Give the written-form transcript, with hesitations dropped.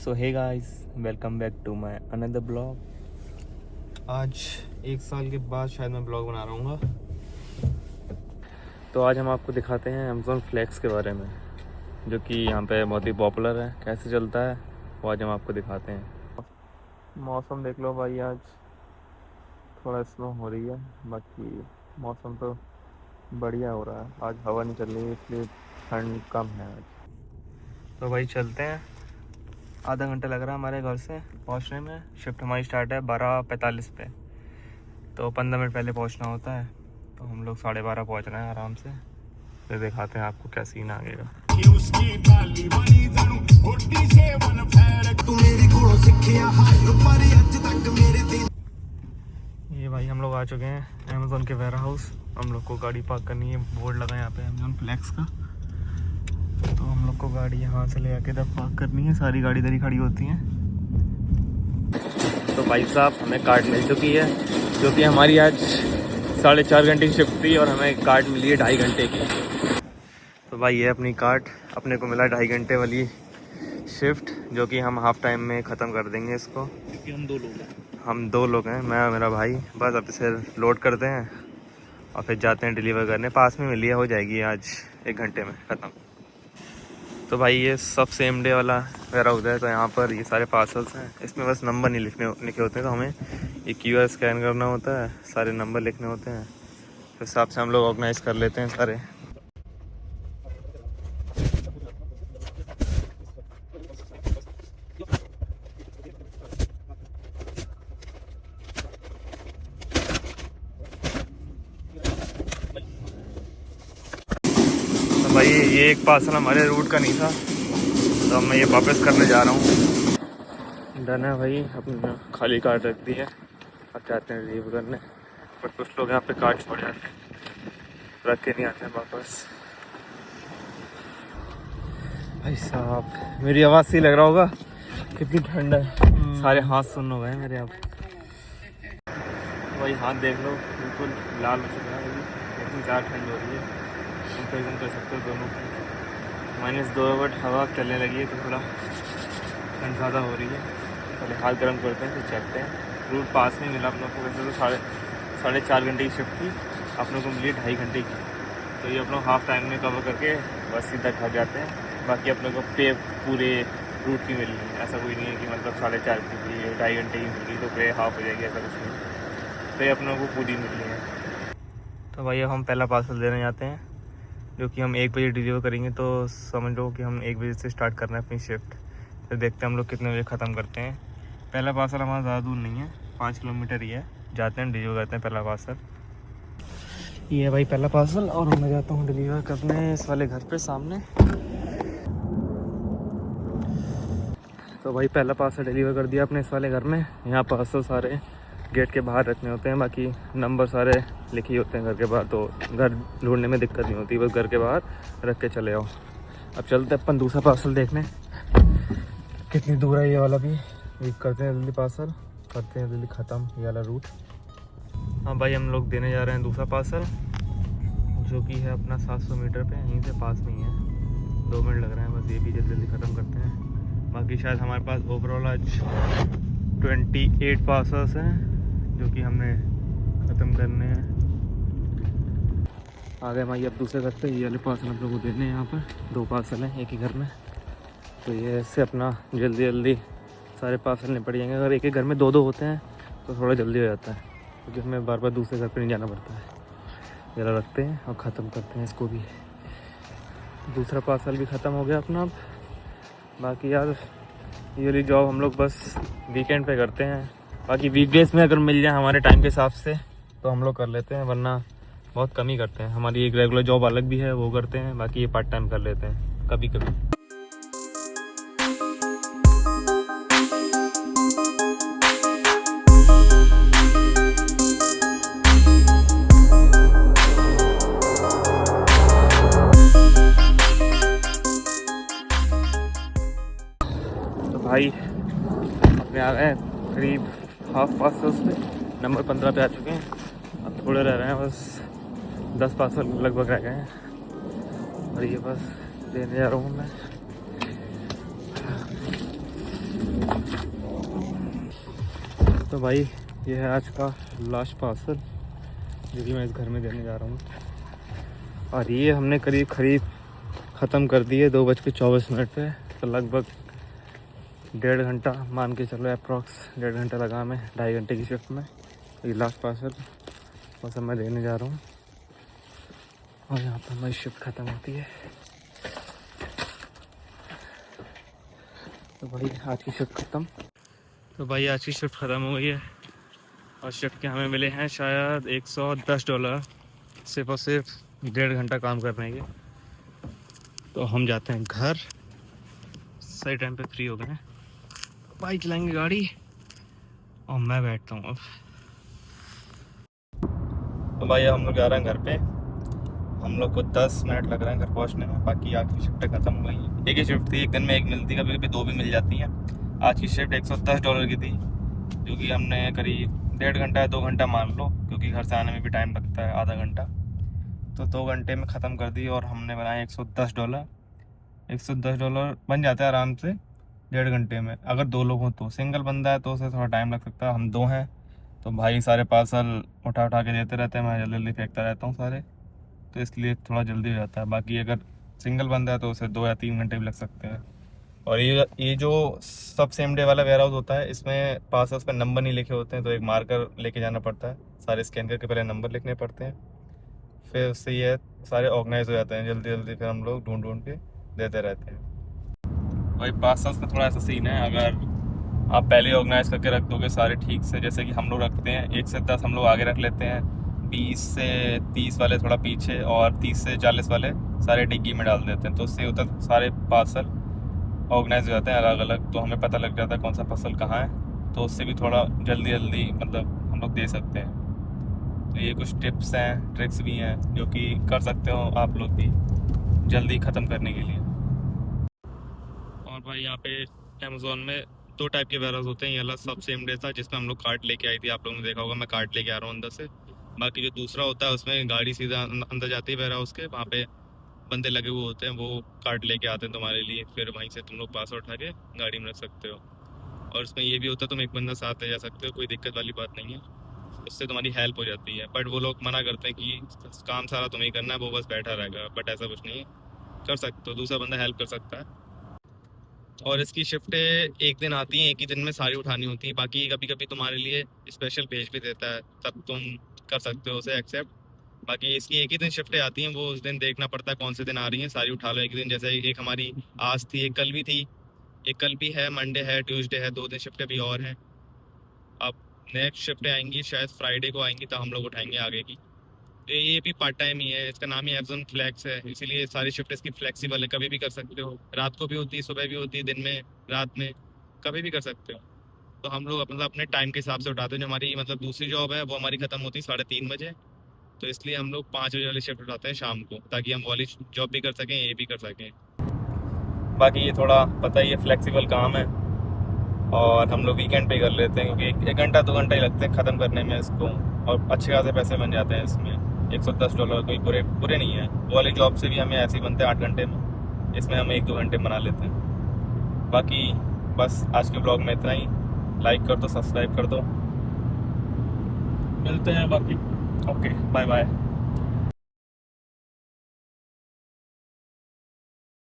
So hey guys, welcome back to my another blog. आज 1 साल के बाद शायद मैं ब्लॉग बना रहा हूँ। तो आज हम आपको दिखाते हैं अमेज़ॉन फ्लेक्स के बारे में, जो कि यहाँ पे बहुत ही पॉपुलर है। कैसे चलता है वो आज हम आपको दिखाते हैं। मौसम देख लो भाई, आज थोड़ा स्नो हो रही है, बाकी मौसम तो बढ़िया हो रहा है। आज हवा नहीं चल रही है, इसलिए ठंड कम है आज। तो भाई चलते हैं। आधा घंटा लग रहा है हमारे घर से पहुंचने में। शिफ्ट हमारी स्टार्ट है 12:45 पे, तो 15 मिनट पहले पहुंचना होता है। तो हम लोग 12:30 पहुंच रहे हैं आराम से। फिर दिखाते हैं आपको क्या सीन आगेगा। ये भाई हम लोग आ चुके हैं अमेज़ॉन के वेयर हाउस। हम लोग को गाड़ी पार्क करनी है, बोर्ड लगा है यहाँ पे अमेज़ॉन फ्लेक्स का। तो हम लोग को गाड़ी यहाँ से ले आके इधर पार्क करनी है। सारी गाड़ी इधर ही खड़ी होती हैं। तो भाई साहब, हमें कार्ड मिल चुकी है, जो कि हमारी आज 4.5 घंटे की शिफ्ट थी और हमें कार्ड मिली है 2.5 घंटे की। तो भाई ये अपनी कार्ड अपने को मिला 2.5 घंटे वाली शिफ्ट, जो कि हम हाफ टाइम में ख़त्म कर देंगे इसको, क्योंकि हम दो लोग हैं, मैं और मेरा भाई। बस अब इसे लोड करते हैं और फिर जाते हैं डिलीवर करने। पास में मिली है, हो जाएगी आज 1 घंटे में ख़त्म। तो भाई ये सब सेम डे वाला वेयर हाउस है। तो यहाँ पर ये सारे पार्सल्स हैं। इसमें बस नंबर नहीं लिखे होते हैं, तो हमें ये QR स्कैन करना होता है, सारे नंबर लिखने होते हैं। तो हिसाब से हम लोग ऑर्गेनाइज कर लेते हैं सारे। तो भाई ये एक पार्सल हमारे रूट का नहीं था, तो मैं ये वापस करने जा रहा हूँ। डन है भाई, अपनी खाली कार्ड रख दी है, अब जाते हैं रिलीव करने। बट कुछ लोग यहाँ पे कार्ड छोड़ जाते हैं, रख के नहीं आते हैं वापस। भाई साहब, मेरी आवाज़ से लग रहा होगा कितनी ठंड है। सारे हाथ सुन हो गए मेरे। अब भाई हाथ देख लो, बिल्कुल लाल हो चुका है। इतनी ज़्यादा ठंड हो रही है, कंपेरिजन कर सकते हो दोनों की। -2 बट हवा चलने लगी है, तो थोड़ा ठंड ज़्यादा हो रही है। पहले हाथ गर्म करते हैं, फिर चलते हैं। रूट पास में मिला अपनों को। वैसे तो 4.5 घंटे की शिफ्ट थी, अपनों को मिली 2.5 घंटे की। तो ये अपनों हाफ टाइम में कवर करके बस सीधा घर जाते हैं। बाकी अपने को पे पूरे रूट की मिल रही है। ऐसा कोई नहीं है कि मतलब 4.5 की थी 2.5 घंटे की मिल रही तो पे हाफ हो जाएगी, ऐसा कुछ नहीं। पे अपनों को पूरी मिल रही है। तो भाई हम पहला पार्सल देने जाते हैं, जो कि हम 1 बजे डिलीवर करेंगे। तो समझ लो कि हम 1 बजे से स्टार्ट करना है अपनी शिफ्ट। फिर देखते हैं हम लोग कितने बजे ख़त्म करते हैं। पहला पार्सल हमारा ज़्यादा दूर नहीं है, 5 किलोमीटर ही है। जाते हैं डिलीवर करते हैं पहला पार्सल। ये है भाई पहला पार्सल, और मैं जाता हूँ डिलीवर करने इस वाले घर पे सामने। तो भाई पहला पार्सल डिलीवर कर दिया अपने इस वाले घर में। यहाँ पार्सल सारे गेट के बाहर रखने होते हैं, बाकी नंबर सारे लिखे होते हैं घर के बाहर। तो घर ढूंढने में दिक्कत नहीं होती, बस घर के बाहर रख के चले आओ। अब चलते अपन दूसरा पार्सल देखने, कितनी दूर है ये वाला भी। वेट करते हैं, जल्दी पार्सल करते हैं, जल्दी ख़त्म ये वाला रूट। हाँ भाई, हम लोग देने जा रहे हैं दूसरा पार्सल, जो कि है अपना 700 मीटर पे, यहीं से पास में ही है। 2 मिनट लग रहे हैं बस, ये भी जल्दी जल्दी ख़त्म करते हैं। बाकी शायद हमारे पास ओवरऑल आज 28 पार्सल्स हैं, जो कि हमने ख़त्म करने हैं। आ गए भाई अब दूसरे घर पे। ये वाले पार्सल हम लोग को देने हैं। यहाँ पर 2 पार्सल हैं एक ही घर में, तो ये इससे अपना जल्दी जल्दी सारे पार्सल निपट जाएंगे। अगर एक ही घर में 2-2 होते हैं तो थोड़ा जल्दी हो जाता है, क्योंकि हमें बार बार दूसरे घर पे नहीं जाना पड़ता है। ज़रा रखते हैं और ख़त्म करते हैं इसको भी। दूसरा पार्सल भी ख़त्म हो गया अपना। अब बाकी यार ये वाली जॉब हम लोग बस वीकेंड पे करते हैं। बाकी वीकडेज़ में अगर मिल जाए हमारे टाइम के हिसाब से तो हम लोग कर लेते हैं, वरना बहुत कम ही करते हैं। हमारी एक रेगुलर जॉब अलग भी है, वो करते हैं। बाकी ये पार्ट टाइम कर लेते हैं कभी कभी। तो भाई अपने आ गए करीब हाफ पार्सल्स पे, नंबर 15 पे आ चुके हैं। अब थोड़े रह रहे हैं, बस 10 पार्सल लगभग रह गए हैं, और ये बस देने जा रहा हूँ मैं। तो भाई ये है आज का लास्ट पार्सल जो कि मैं इस घर में देने जा रहा हूँ। और ये हमने करीब ख़त्म कर दी है 2:24 पे। तो लगभग 1.5 घंटा मान के चलो, अप्रॉक्स 1.5 घंटा लगा हमें 2.5 घंटे की शिफ्ट में। ये लास्ट पार्सल बस मैं देने जा रहा हूँ और यहाँ पर हमारी शिफ्ट ख़त्म होती है। तो भाई आज की शिफ्ट ख़त्म। तो भाई आज की शिफ्ट ख़त्म हो गई है और शिफ्ट के हमें मिले हैं शायद $110 सिर्फ और सिर्फ 1.5 घंटा काम करने के। तो हम जाते हैं घर, सही टाइम पे फ्री हो गए हैं, बाइक चलाएंगे गाड़ी और मैं बैठता हूँ अब। तो भाई हम लोग जा रहे हैं घर पे। हम लोग को 10 मिनट लग रहे हैं घर पहुँचने में। बाकी आज की शिफ्टें ख़त्म हो गई हैं। एक ही शिफ्ट थी, एक दिन में एक मिलती, कभी कभी 2 भी मिल जाती हैं। आज की शिफ्ट $110 की थी, जो कि हमने करीब 1.5 घंटा या 2 घंटा मान लो, क्योंकि घर से आने में भी टाइम लगता है आधा घंटा। तो 2 घंटे में ख़त्म कर दी और हमने बनाया $110। $110 बन जाता है आराम से 1.5 घंटे में। अगर 2 लोग हों तो, सिंगल बंदा है तो उसे थोड़ा टाइम लग सकता है। हम 2 हैं तो भाई सारे पार्सल उठा के देते रहते हैं, मैं जल्दी जल्दी फेंकता रहता हूँ सारे, तो इसलिए थोड़ा जल्दी हो जाता है। बाकी अगर सिंगल बंदा है तो उसे 2 या 3 घंटे भी लग सकते हैं। और ये जो सब सेम डे वाला वेयर हाउस होता है, इसमें पार्सल्स पे नंबर नहीं लिखे होते हैं, तो एक मार्कर लेके जाना पड़ता है। सारे स्कैन करके पहले नंबर लिखने पड़ते हैं, फिर उससे ये सारे ऑर्गेनाइज हो जाते हैं जल्दी जल्दी। फिर हम लोग ढूंढ के देते रहते हैं। भाई पार्सल्स में थोड़ा ऐसा सीन है, अगर आप पहले ऑर्गेनाइज करके रख दोगे सारे ठीक से, जैसे कि हम लोग रखते हैं 1 से 10 हम लोग आगे रख लेते हैं, 20 से 30 वाले थोड़ा पीछे और 30 से 40 वाले सारे डिग्गी में डाल देते हैं। तो उससे होता है सारे पार्सल ऑर्गेनाइज हो जाते हैं अलग अलग, तो हमें पता लग जाता है कौन सा पार्सल कहाँ है। तो उससे भी थोड़ा जल्दी जल्दी मतलब हम लोग दे सकते हैं। तो ये कुछ टिप्स हैं, ट्रिक्स भी हैं जो कि कर सकते हो आप लोग भी जल्दी ख़त्म करने के लिए। और भाई यहाँ पे अमेज़ोन में 2 टाइप के वेयर हाउस होते हैं। ये वाला सब सेम डे था जिसमें हम लोग कार्ट लेके आई थी, आप लोगों ने देखा होगा, मैं कार्ट लेके आ रहा हूँ अंदर से। बाकी जो दूसरा होता है उसमें गाड़ी सीधा अंदर जाती है वेयर हाउस के, वहाँ पे बंदे लगे हुए होते हैं, वो कार्ट लेके आते हैं तुम्हारे लिए, फिर वहीं से तुम लोग पास उठा के गाड़ी में रख सकते हो। और उसमें ये भी होता है तुम एक बंदा साथ ले जा सकते हो, कोई दिक्कत वाली बात नहीं है, उससे तुम्हारी हेल्प हो जाती है। बट वो लोग मना करते हैं कि काम सारा तुम्हें करना है, वो बस बैठा रहेगा। बट ऐसा कुछ नहीं है, कर सकते हो, दूसरा बंदा हेल्प कर सकता है। और इसकी शिफ्टें एक दिन आती हैं, एक ही दिन में सारी उठानी होती हैं। बाकी कभी कभी तुम्हारे लिए स्पेशल भेज भी देता है, तब तुम कर सकते हो उसे एक्सेप्ट। बाकी इसकी एक ही दिन शिफ्टें आती हैं, वो उस दिन देखना पड़ता है कौन से दिन आ रही हैं, सारी उठा लो एक दिन। जैसे एक हमारी आज थी, एक कल भी थी, एक कल भी है, मंडे है, ट्यूसडे है, 2 दिन शिफ्टें भी और हैं। अब नेक्स्ट शिफ्टें आएंगी शायद फ्राइडे को आएंगी, तो हम लोग उठाएंगे आगे की। तो ये भी पार्ट टाइम ही है, इसका नाम ही एप्सन फ्लैक्स है, इसीलिए सारी शिफ्ट इसकी फ्लेक्सिबल है, कभी भी कर सकते हो। रात को भी होती है, सुबह भी होती है, दिन में, रात में, कभी भी कर सकते हो। तो हम लोग मतलब अपने टाइम के हिसाब से उठाते हैं। जो हमारी मतलब दूसरी जॉब है वो हमारी ख़त्म होती है 3:30 बजे, तो इसलिए हम लोग 5 बजे वाली शिफ्ट उठाते हैं शाम को, ताकि हम वाली जॉब भी कर सकें, ये भी कर सकें। बाकी ये थोड़ा पता ही है, फ्लेक्सिबल काम है और हम लोग वीकेंड पे कर लेते हैं, क्योंकि 1 घंटा 2 घंटा ही लगते हैं ख़त्म करने में इसको, और अच्छे खासे पैसे बन जाते हैं इसमें। $110 कोई बुरे नहीं है। वो वाली जॉब से भी हमें ऐसे ही बनते हैं 8 घंटे में, इसमें हम 1-2 घंटे बना लेते हैं। बाकी बस आज के ब्लॉग में इतना ही। लाइक कर दो, सब्सक्राइब कर दो, मिलते हैं बाकी। Okay, bye bye.